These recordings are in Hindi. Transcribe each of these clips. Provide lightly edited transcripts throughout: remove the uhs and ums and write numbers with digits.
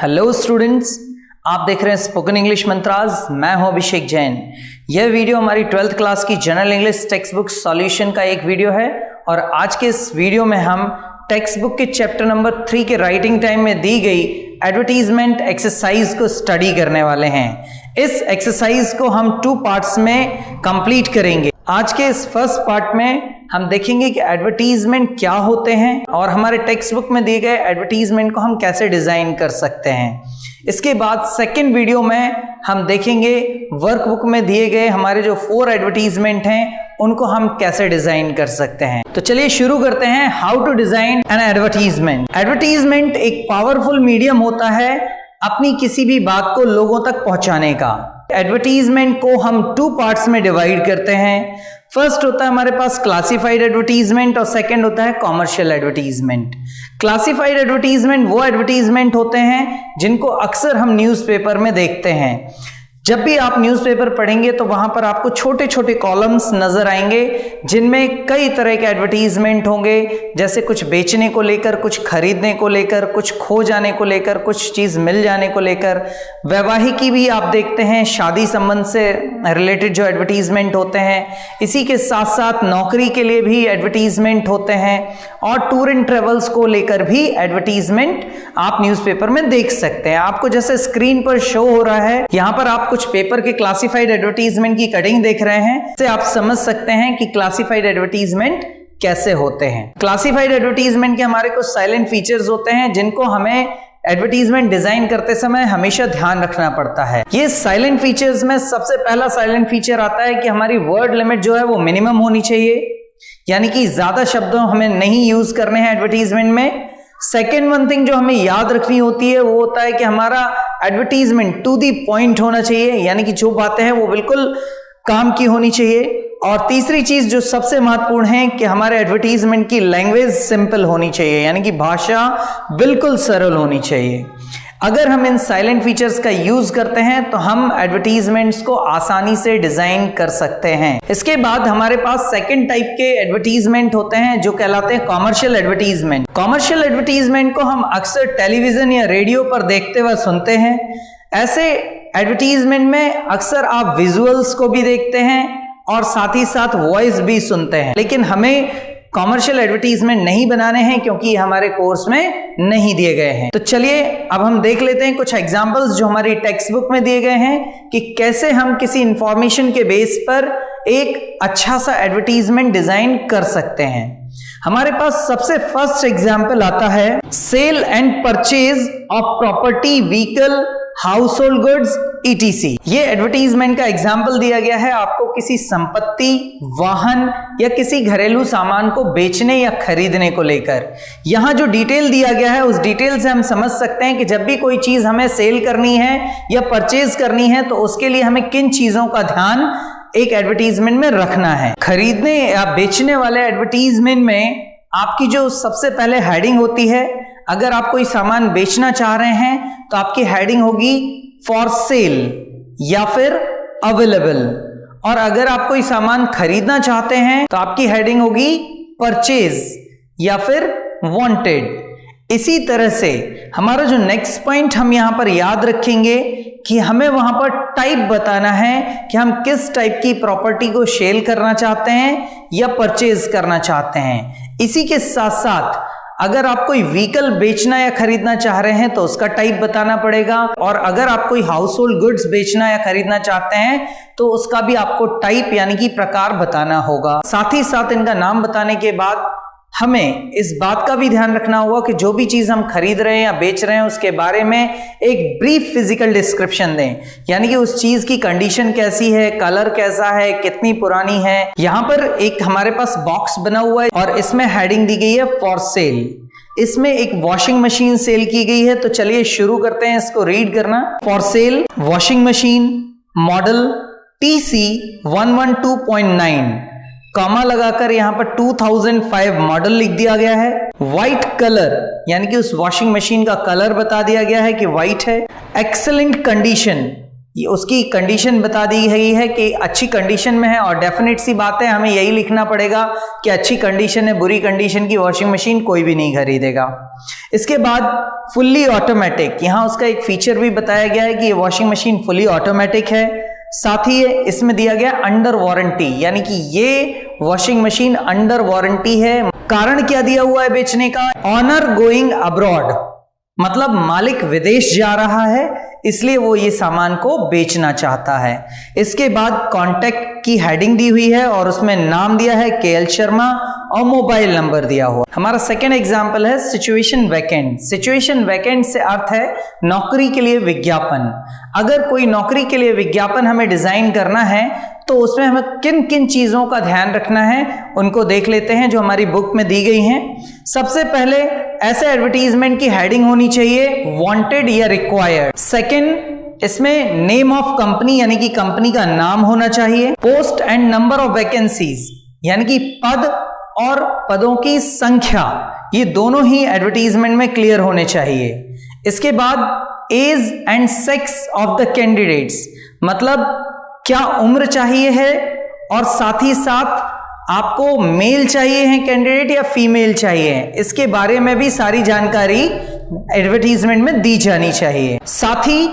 हेलो स्टूडेंट्स, आप देख रहे हैं स्पोकन इंग्लिश मंत्राज। मैं हूं अभिषेक जैन। यह वीडियो हमारी 12th क्लास की general English text book solution का एक वीडियो है और आज के इस वीडियो में हम टेक्स्ट बुक के चैप्टर नंबर 3 के राइटिंग टाइम में दी गई एडवर्टीजमेंट एक्सरसाइज को स्टडी करने वाले हैं। इस एक्सरसाइज को हम 2 पार्ट्स में कंप्लीट करेंगे। आज के इस फर्स्ट पार्ट में हम देखेंगे कि एडवर्टीजमेंट क्या होते हैं और हमारे टेक्स्ट बुक में दिए गए एडवर्टीजमेंट को हम कैसे डिजाइन कर सकते हैं। इसके बाद सेकंड वीडियो में हम देखेंगे वर्कबुक में दिए गए हमारे जो 4 एडवर्टीजमेंट हैं उनको हम कैसे डिजाइन कर सकते हैं। तो चलिए शुरू करते हैं। How to design an advertisement. Advertisement एक पावरफुल मीडियम होता है अपनी किसी भी बात को लोगों तक पहुंचाने का। एडवर्टीजमेंट को हम 2 पार्ट्स में डिवाइड करते हैं। फर्स्ट होता है हमारे पास क्लासिफाइड एडवर्टीजमेंट और सेकंड होता है कॉमर्शियल एडवर्टीजमेंट। क्लासिफाइड एडवर्टीजमेंट वो एडवर्टीजमेंट होते हैं जिनको अक्सर हम न्यूज़पेपर में देखते हैं। जब भी आप न्यूज़पेपर पढ़ेंगे तो वहां पर आपको छोटे छोटे कॉलम्स नजर आएंगे जिनमें कई तरह के एडवर्टीजमेंट होंगे, जैसे कुछ बेचने को लेकर, कुछ खरीदने को लेकर, कुछ खो जाने को लेकर, कुछ चीज मिल जाने को लेकर। वैवाहिकी भी आप देखते हैं, शादी संबंध से रिलेटेड जो एडवर्टीजमेंट होते हैं। इसी के साथ साथ नौकरी के लिए भी एडवर्टीजमेंट होते हैं और टूर एंड ट्रेवल्स को लेकर भी एडवर्टीजमेंट आप न्यूज़पेपर में देख सकते हैं। आपको जैसे स्क्रीन पर शो हो रहा है, यहाँ पर आप कुछ पेपर के क्लासिफाइड एडवर्टीजमेंट की कटिंग देख रहे हैं। इससे आप समझ सकते हैं कि क्लासिफाइड एडवर्टीजमेंट कैसे होते हैं। क्लासिफाइड एडवर्टीजमेंट के हमारे कुछ साइलेंट फीचर्स होते हैं जिनको हमें एडवर्टीजमेंट डिजाइन करते समय हमेशा ध्यान रखना पड़ता है। ये साइलेंट फीचर्स में सबसे पहला साइलेंट फीचर आता है कि हमारी वर्ड लिमिट जो है वो मिनिमम होनी चाहिए, यानी कि ज्यादा शब्द हमें नहीं यूज करने हैं एडवर्टीजमेंट में। सेकेंड वन थिंग जो हमें याद रखनी होती है वो होता है कि हमारा एडवर्टीजमेंट टू दी पॉइंट होना चाहिए, यानी कि जो बातें हैं वो बिल्कुल काम की होनी चाहिए। और तीसरी चीज जो सबसे महत्वपूर्ण है कि हमारे एडवर्टीजमेंट की लैंग्वेज सिंपल होनी चाहिए, यानी कि भाषा बिल्कुल सरल होनी चाहिए। अगर हम इन साइलेंट फीचर्स का यूज करते हैं तो हम एडवर्टीजमेंट्स को आसानी से डिजाइन कर सकते हैं। इसके बाद हमारे पास सेकंड टाइप के एडवर्टीजमेंट होते हैं जो कहलाते हैं कॉमर्शियल एडवर्टीजमेंट। कॉमर्शियल एडवर्टीजमेंट को हम अक्सर टेलीविजन या रेडियो पर देखते हुए सुनते हैं। ऐसे एडवर्टीजमेंट में अक्सर आप विजुअल्स को भी देखते हैं और साथ ही साथ वॉइस भी सुनते हैं, लेकिन हमें कॉमर्शियल एडवर्टीजमेंट नहीं बनाने हैं क्योंकि हमारे कोर्स में नहीं दिए गए हैं। तो चलिए अब हम देख लेते हैं कुछ एग्जांपल्स जो हमारी टेक्स्ट बुक में दिए गए हैं कि कैसे हम किसी इंफॉर्मेशन के बेस पर एक अच्छा सा एडवर्टीजमेंट डिजाइन कर सकते हैं। हमारे पास सबसे फर्स्ट एग्जांपल आता है sale and purchase of property, vehicle, household goods ETC। ये एडवर्टीजमेंट का एग्जाम्पल दिया गया है आपको किसी संपत्ति, वाहन या किसी घरेलू सामान को बेचने या खरीदने को लेकर। यहां जो डिटेल दिया गया है उस डिटेल से हम समझ सकते हैं कि जब भी कोई चीज हमें सेल करनी है या परचेज करनी है तो उसके लिए हमें किन चीजों का ध्यान एक एडवर्टीजमेंट में रखना है। खरीदने या बेचने वाले एडवर्टीजमेंट में आपकी जो सबसे पहले हेडिंग होती है, अगर आप कोई सामान बेचना चाह रहे हैं तो आपकी हेडिंग होगी फॉर सेल या फिर अवेलेबल, और अगर आप कोई सामान खरीदना चाहते हैं तो आपकी हेडिंग होगी परचेज या फिर वांटेड। इसी तरह से हमारा जो नेक्स्ट पॉइंट हम यहां पर याद रखेंगे कि हमें वहां पर टाइप बताना है कि हम किस टाइप की प्रॉपर्टी को सेल करना चाहते हैं या परचेज करना चाहते हैं। इसी के साथ साथ अगर आप कोई व्हीकल बेचना या खरीदना चाह रहे हैं तो उसका टाइप बताना पड़ेगा, और अगर आप कोई हाउस होल्ड गुड्स बेचना या खरीदना चाहते हैं तो उसका भी आपको टाइप यानी कि प्रकार बताना होगा। साथ ही साथ इनका नाम बताने के बाद हमें इस बात का भी ध्यान रखना होगा कि जो भी चीज हम खरीद रहे हैं या बेच रहे हैं उसके बारे में एक ब्रीफ फिजिकल डिस्क्रिप्शन दें, यानी कि उस चीज की कंडीशन कैसी है, कलर कैसा है, कितनी पुरानी है। यहां पर एक हमारे पास बॉक्स बना हुआ है और इसमें हेडिंग दी गई है फॉर सेल। इसमें एक वॉशिंग मशीन सेल की गई है, तो चलिए शुरू करते हैं इसको रीड करना। For sale washing machine, model TC 112.9, comma लगाकर यहां पर 2005 मॉडल लिख दिया गया है। व्हाइट कलर, यानी कि उस वॉशिंग मशीन का कलर बता दिया गया है कि व्हाइट है। एक्सेलेंट कंडीशन, उसकी कंडीशन बता दी गई है कि अच्छी कंडीशन में है, और डेफिनेट सी बात है हमें यही लिखना पड़ेगा कि अच्छी कंडीशन है, बुरी कंडीशन की वॉशिंग मशीन कोई भी नहीं खरीदेगा। इसके बाद फुल्ली ऑटोमेटिक, यहाँ उसका एक फीचर भी बताया गया है कि ये वॉशिंग मशीन फुल्ली ऑटोमेटिक है। साथ ही इसमें दिया गया अंडर वारंटी, यानी कि ये वॉशिंग मशीन अंडर वारंटी है। कारण क्या दिया हुआ है बेचने का? ऑनर गोइंग अब्रॉड, मतलब मालिक विदेश जा रहा है इसलिए वो ये सामान को बेचना चाहता है। इसके बाद कांटेक्ट की हेडिंग दी हुई है और उसमें नाम दिया है केएल शर्मा और मोबाइल नंबर दिया हुआ। हमारा सेकेंड एग्जांपल है सिचुएशन वैकेंट। सिचुएशन वैकेंट से अर्थ है नौकरी के लिए विज्ञापन। अगर कोई नौकरी के लिए विज्ञापन हमें डिजाइन करना है तो उसमें हमें किन किन चीजों का ध्यान रखना है उनको देख लेते हैं जो हमारी बुक में दी गई हैं। सबसे पहले ऐसे एडवर्टीजमेंट की हेडिंग होनी चाहिए वांटेड या रिक्वायर्ड। सेकंड, इसमें नेम ऑफ कंपनी यानी कि कंपनी का नाम होना चाहिए। Post and number of vacancies यानी कि पद और पदों की संख्या, ये दोनों ही एडवर्टीजमेंट में क्लियर होने चाहिए। इसके बाद age and sex of the candidates, मतलब क्या उम्र चाहिए है और साथ ही साथ आपको मेल चाहिए है कैंडिडेट या फीमेल चाहिए है, इसके बारे में भी सारी जानकारी एडवर्टीजमेंट में दी जानी चाहिए। साथ ही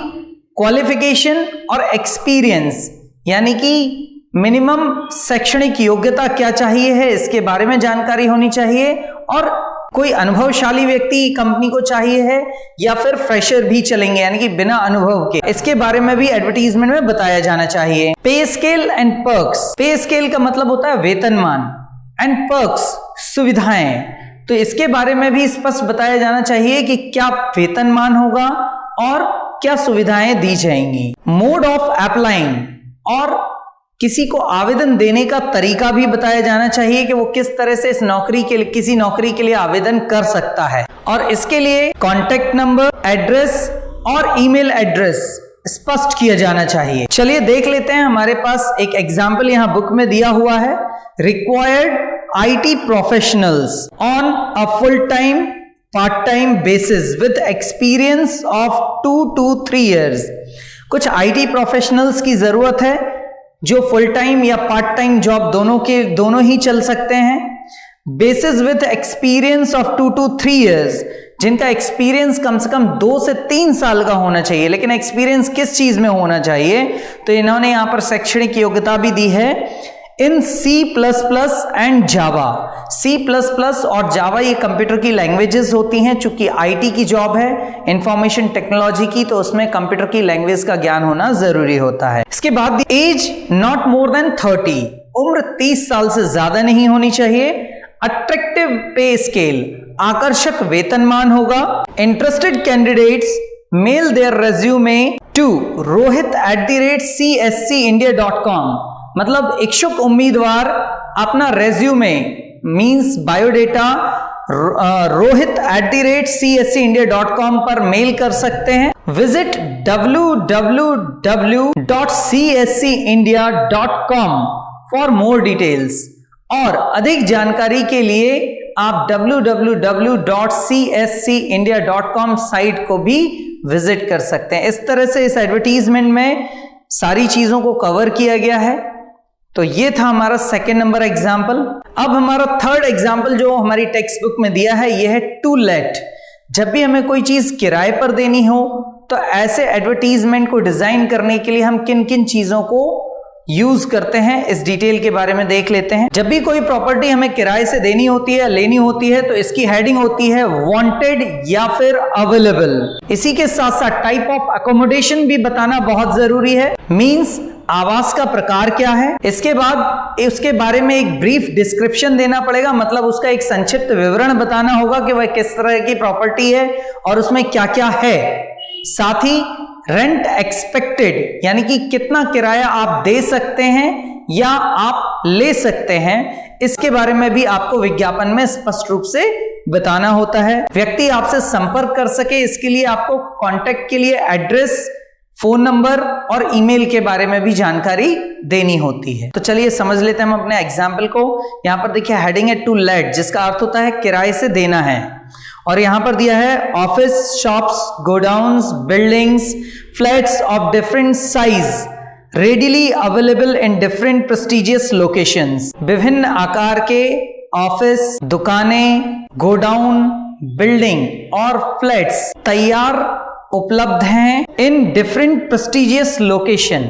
क्वालिफिकेशन और एक्सपीरियंस यानी कि मिनिमम शैक्षणिक योग्यता क्या चाहिए है इसके बारे में जानकारी होनी चाहिए, और कोई अनुभवशाली व्यक्ति कंपनी को चाहिए है या फिर फ्रेशर भी चलेंगे यानी कि बिना अनुभव के, इसके बारे में भी एडवर्टीजमेंट में बताया जाना चाहिए। पे स्केल एंड पर्क्स, पे स्केल का मतलब होता है वेतनमान, एंड पर्क्स सुविधाएं, तो इसके बारे में भी स्पष्ट बताया जाना चाहिए कि क्या वेतनमान होगा और क्या सुविधाएं दी जाएंगी। मोड ऑफ अप्लाइंग, और किसी को आवेदन देने का तरीका भी बताया जाना चाहिए कि वो किस तरह से इस नौकरी के लिए, किसी नौकरी के लिए आवेदन कर सकता है, और इसके लिए कॉन्टेक्ट नंबर, एड्रेस और ईमेल एड्रेस स्पष्ट किया जाना चाहिए। चलिए देख लेते हैं, हमारे पास एक एग्जाम्पल यहाँ बुक में दिया हुआ है। Required IT professionals on a full time part time basis with experience of 2 to 3 years। कुछ IT प्रोफेशनल्स की जरूरत है जो फुल टाइम या पार्ट टाइम जॉब दोनों ही चल सकते हैं। Basis with experience of 2 to 3 years, जिनका एक्सपीरियंस कम से कम 2 से 3 साल का होना चाहिए। लेकिन एक्सपीरियंस किस चीज में होना चाहिए, तो इन्होंने यहां पर शैक्षणिक योग्यता भी दी है इन C++ एंड जावा। C++ और जावा ये कंप्यूटर की लैंग्वेजेस होती हैं। चूंकि IT की जॉब है, इंफॉर्मेशन टेक्नोलॉजी की, तो उसमें कंप्यूटर की लैंग्वेज का ज्ञान होना जरूरी होता है। इसके बाद एज नॉट मोर देन 30, उम्र 30 साल से ज्यादा नहीं होनी चाहिए। अट्रैक्टिव पे स्केल, आकर्षक वेतनमान होगा। Interested candidates mail their resume to rohit@cscindia.com, मतलब इच्छुक उम्मीदवार अपना रेज्यूमे मींस बायोडेटा rohit@cscindia.com पर मेल कर सकते हैं। Visit www.cscindia.com for more details, और अधिक जानकारी के लिए आप www.cscindia.com साइट को भी विजिट कर सकते हैं। इस तरह से इस एडवर्टीजमेंट में सारी चीजों को कवर किया गया है। तो ये था हमारा सेकेंड नंबर एग्जाम्पल। अब हमारा थर्ड एग्जाम्पल जो हमारी टेक्स्ट बुक में दिया है, यह है टू लेट। जब भी हमें कोई चीज किराए पर देनी हो तो ऐसे एडवर्टीजमेंट को डिजाइन करने के लिए हम किन किन चीजों को यूज करते हैं, इस डिटेल के बारे में देख लेते हैं। जब भी कोई प्रॉपर्टी हमें किराए से देनी होती है, लेनी होती है, तो इसकी हेडिंग होती है वांटेड या फिर अवेलेबल। इसी के साथ साथ टाइप ऑफ अकोमोडेशन भी बताना बहुत जरूरी है, मींस आवास का प्रकार क्या है। इसके बाद उसके बारे में एक ब्रीफ डिस्क्रिप्शन देना पड़ेगा, मतलब उसका एक संक्षिप्त विवरण बताना होगा कि वह किस तरह की प्रॉपर्टी है और उसमें क्या क्या है। साथ ही रेंट एक्सपेक्टेड, यानी कि कितना किराया आप दे सकते हैं या आप ले सकते हैं, इसके बारे में भी आपको विज्ञापन में स्पष्ट रूप से बताना होता है। व्यक्ति आपसे संपर्क कर सके, इसके लिए आपको कांटेक्ट के लिए एड्रेस, फोन नंबर और ईमेल के बारे में भी जानकारी देनी होती है। तो चलिए समझ लेते हैं हम अपने एग्जाम्पल को। यहां पर देखिए हेडिंग है टू लेट, जिसका अर्थ होता है किराए से देना है, और यहां पर दिया है office, shops, godowns, buildings, flats of different size readily available in different prestigious locations. विभिन्न आकार के ऑफिस, दुकानें, गोडाउन, बिल्डिंग और फ्लैट्स तैयार उपलब्ध हैं इन डिफरेंट प्रेस्टिजियस लोकेशन,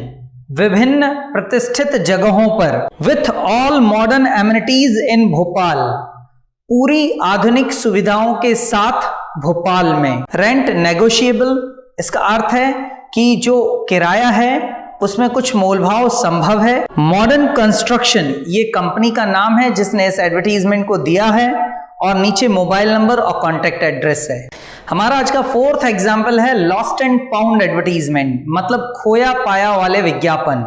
विभिन्न प्रतिष्ठित जगहों पर, विथ ऑल मॉडर्न एमिनिटीज इन भोपाल, पूरी आधुनिक सुविधाओं के साथ भोपाल में। रेंट नेगोशिएबल, इसका अर्थ है कि जो किराया है उसमें कुछ मोलभाव संभव है। मॉडर्न कंस्ट्रक्शन, ये कंपनी का नाम है जिसने इस एडवर्टीजमेंट को दिया है, और नीचे मोबाइल नंबर और कॉन्टेक्ट एड्रेस है। हमारा आज का फोर्थ एग्जाम्पल है लॉस्ट एंड फाउंड एडवर्टीजमेंट, मतलब खोया पाया वाले विज्ञापन।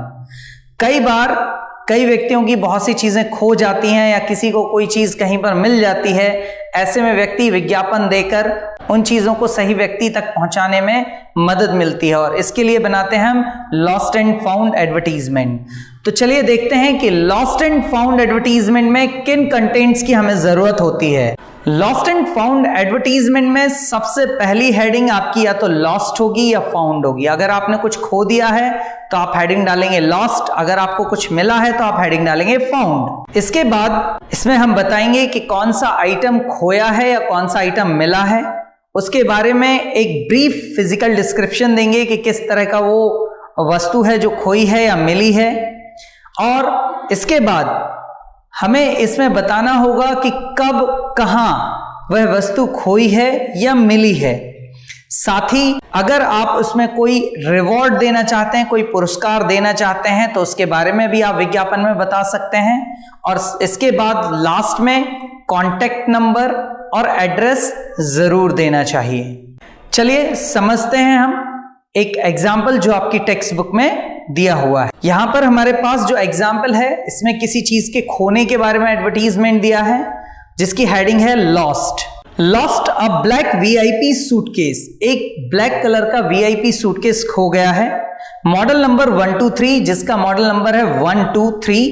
कई बार कई व्यक्तियों की बहुत सी चीजें खो जाती हैं या किसी को कोई चीज कहीं पर मिल जाती है, ऐसे में व्यक्ति विज्ञापन देकर उन चीजों को सही व्यक्ति तक पहुंचाने में मदद मिलती है, और इसके लिए बनाते हैं हम लॉस्ट एंड फाउंड एडवर्टीजमेंट। तो चलिए देखते हैं कि लॉस्ट एंड फाउंड एडवर्टीजमेंट में किन कंटेंट्स की हमें जरूरत होती है। लॉस्ट एंड फाउंड एडवर्टीजमेंट में सबसे पहली हेडिंग आपकी या तो लॉस्ट होगी या फाउंड होगी। अगर आपने कुछ खो दिया है तो आप हेडिंग डालेंगे लॉस्ट, अगर आपको कुछ मिला है तो आप हेडिंग डालेंगे फाउंड। इसके बाद इसमें हम बताएंगे कि कौन सा आइटम खोया है या कौन सा आइटम मिला है, उसके बारे में एक ब्रीफ फिजिकल डिस्क्रिप्शन देंगे कि किस तरह का वो वस्तु है जो खोई है या मिली है, और इसके बाद हमें इसमें बताना होगा कि कब कहां वह वस्तु खोई है या मिली है। साथ ही अगर आप उसमें कोई रिवॉर्ड देना चाहते हैं, कोई पुरस्कार देना चाहते हैं, तो उसके बारे में भी आप विज्ञापन में बता सकते हैं। और इसके बाद लास्ट में कॉन्टेक्ट नंबर और एड्रेस जरूर देना चाहिए। चलिए समझते हैं हम एक एग्जाम्पल जो आपकी टेक्स्ट बुक में दिया हुआ है। यहां पर हमारे पास जो एग्जाम्पल है इसमें किसी चीज के खोने के बारे में एडवर्टीजमेंट दिया है, जिसकी हेडिंग है lost. Lost a black VIP suitcase, एक ब्लैक कलर का वीआईपी सूटकेस खो गया है। मॉडल नंबर 123, जिसका मॉडल नंबर है 123,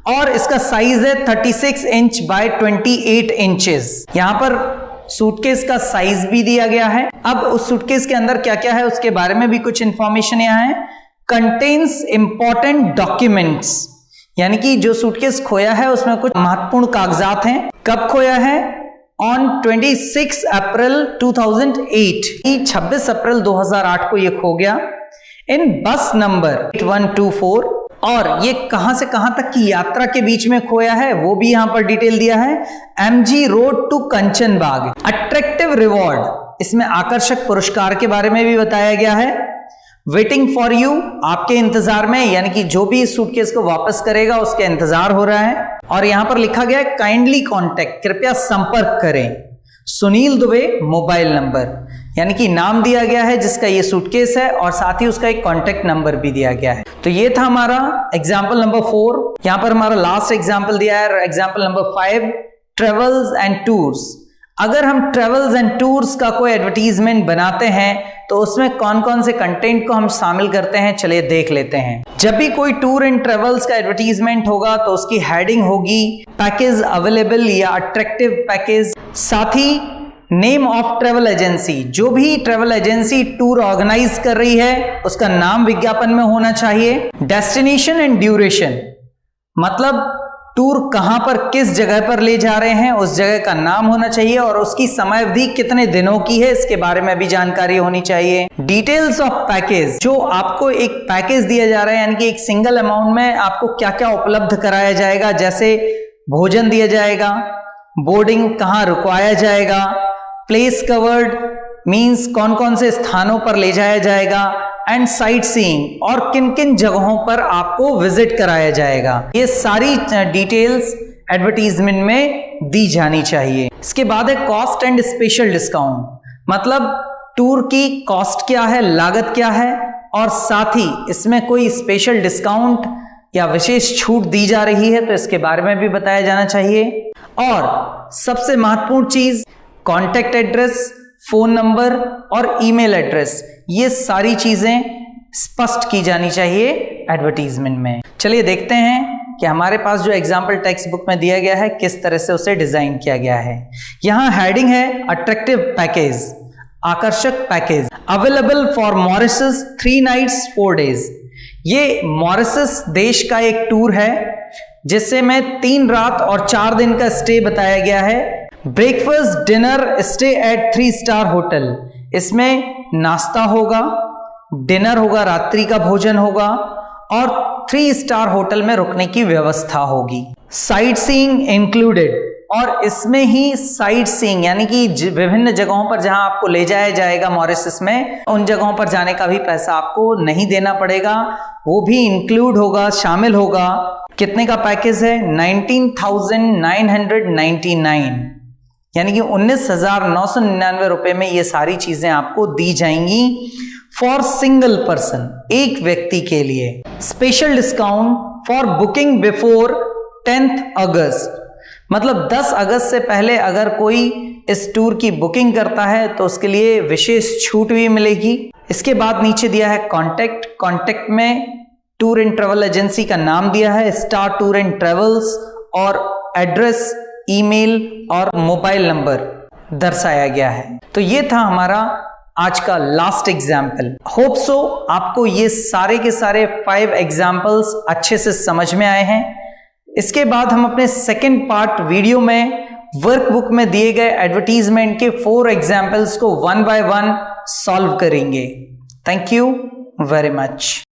और इसका साइज है 36 इंच बाय 28 इंचेस। यहां पर सूटकेस का साइज भी दिया गया है। अब उस सूटकेस के अंदर क्या क्या है उसके बारे में भी कुछ इंफॉर्मेशन यहां है। कंटेन्स इंपॉर्टेंट डॉक्यूमेंट्स, यानी कि जो सूटकेस खोया है उसमें कुछ महत्वपूर्ण कागजात हैं। कब खोया है? ऑन 26 अप्रैल 2008, 26 अप्रैल 2008 को ये खो गया। इन बस नंबर 8124, और ये कहां से कहां तक की यात्रा के बीच में खोया है वो भी यहां पर डिटेल दिया है। MG road to Kanchan Bagh. Attractive reward, इसमें आकर्षक पुरस्कार के बारे में भी बताया गया है। वेटिंग फॉर यू, आपके इंतजार में, यानी कि जो भी इस सूटकेस को वापस करेगा उसके इंतजार हो रहा है। और यहां पर लिखा गया है काइंडली कॉन्टेक्ट, कृपया संपर्क करें सुनील दुबे, मोबाइल नंबर, यानी कि नाम दिया गया है जिसका ये सूटकेस है, और साथ ही उसका एक कॉन्टेक्ट नंबर भी दिया गया है। तो ये था हमारा एग्जाम्पल नंबर 4। यहां पर हमारा लास्ट एग्जाम्पल दिया है, example number 5, travels and tours. अगर हम ट्रेवल्स एंड टूर्स का कोई एडवर्टीजमेंट बनाते हैं तो उसमें कौन कौन से कंटेंट को हम शामिल करते हैं, चलिए देख लेते हैं। जब भी कोई टूर एंड ट्रेवल्स का एडवर्टीजमेंट होगा तो उसकी हेडिंग होगी पैकेज अवेलेबल या अट्रैक्टिव पैकेज। साथ ही नेम ऑफ ट्रेवल एजेंसी, जो भी ट्रेवल एजेंसी टूर ऑर्गेनाइज कर रही है उसका नाम विज्ञापन में होना चाहिए। डेस्टिनेशन एंड ड्यूरेशन, मतलब टूर कहां पर किस जगह पर ले जा रहे हैं उस जगह का नाम होना चाहिए, और उसकी समय अवधि कितने दिनों की है इसके बारे में भी जानकारी होनी चाहिए। डिटेल्स ऑफ पैकेज, जो आपको एक पैकेज दिया जा रहा है, यानी कि एक सिंगल अमाउंट में आपको क्या क्या उपलब्ध कराया जाएगा, जैसे भोजन दिया जाएगा, बोर्डिंग कहां रुकवाया जाएगा, प्लेस कवर्ड मींस कौन कौन से स्थानों पर ले जाया जाएगा, एंड साइट सीइंग, और किन किन जगहों पर आपको विजिट कराया जाएगा। ये सारी डिटेल्स एडवर्टीजमेंट में दी जानी चाहिए। इसके बाद है कॉस्ट एंड स्पेशल डिस्काउंट, मतलब टूर की कॉस्ट क्या है, लागत क्या है, और साथ ही इसमें कोई स्पेशल डिस्काउंट या विशेष छूट दी जा रही है तो इसके बारे में भी बताया जाना चाहिए। और सबसे महत्वपूर्ण चीज कॉन्टेक्ट एड्रेस, फोन नंबर और ईमेल एड्रेस, ये सारी चीजें स्पष्ट की जानी चाहिए एडवर्टीजमेंट में। चलिए देखते हैं कि हमारे पास जो एग्जाम्पल टेक्स्ट बुक में दिया गया है किस तरह से उसे डिजाइन किया गया है। यहाँ हेडिंग है अट्रैक्टिव पैकेज, आकर्षक package, available for Mauritius 3 nights 4 days। ये मॉरिशस देश का एक टूर है जिससे में 3 रात और 4 दिन का स्टे बताया गया है। Breakfast dinner stay at 3 star hotel, इसमें नाश्ता होगा, डिनर होगा, रात्रि का भोजन होगा और 3 स्टार होटल में रुकने की व्यवस्था होगी। साइट सीइंग इंक्लूडेड, और इसमें ही साइट सीइंग यानी कि विभिन्न जगहों पर जहां आपको ले जाया जाएगा मॉरिशस में, उन जगहों पर जाने का भी पैसा आपको नहीं देना पड़ेगा, वो भी इंक्लूड होगा, शामिल होगा। कितने का पैकेज है? 19,999, यानी कि 19,999 रुपए में ये सारी चीजें आपको दी जाएंगी फॉर सिंगल पर्सन, एक व्यक्ति के लिए। Special discount for booking before 10th अगस्त, मतलब 10 अगस्त से पहले अगर कोई इस टूर की बुकिंग करता है तो उसके लिए विशेष छूट भी मिलेगी। इसके बाद नीचे दिया है कॉन्टेक्ट, कॉन्टेक्ट में टूर एंड ट्रेवल एजेंसी का नाम दिया है, स्टार टूर एंड ट्रेवल्स, और एड्रेस, ईमेल और मोबाइल नंबर दर्शाया गया है। तो ये था हमारा आज का लास्ट एग्जाम्पल। होप सो आपको ये सारे के सारे 5 एग्जाम्पल्स अच्छे से समझ में आए हैं। इसके बाद हम अपने सेकेंड पार्ट वीडियो में वर्कबुक में दिए गए एडवर्टीजमेंट के 4 एग्जाम्पल्स को 1 by 1 सॉल्व करेंगे। Thank you very much.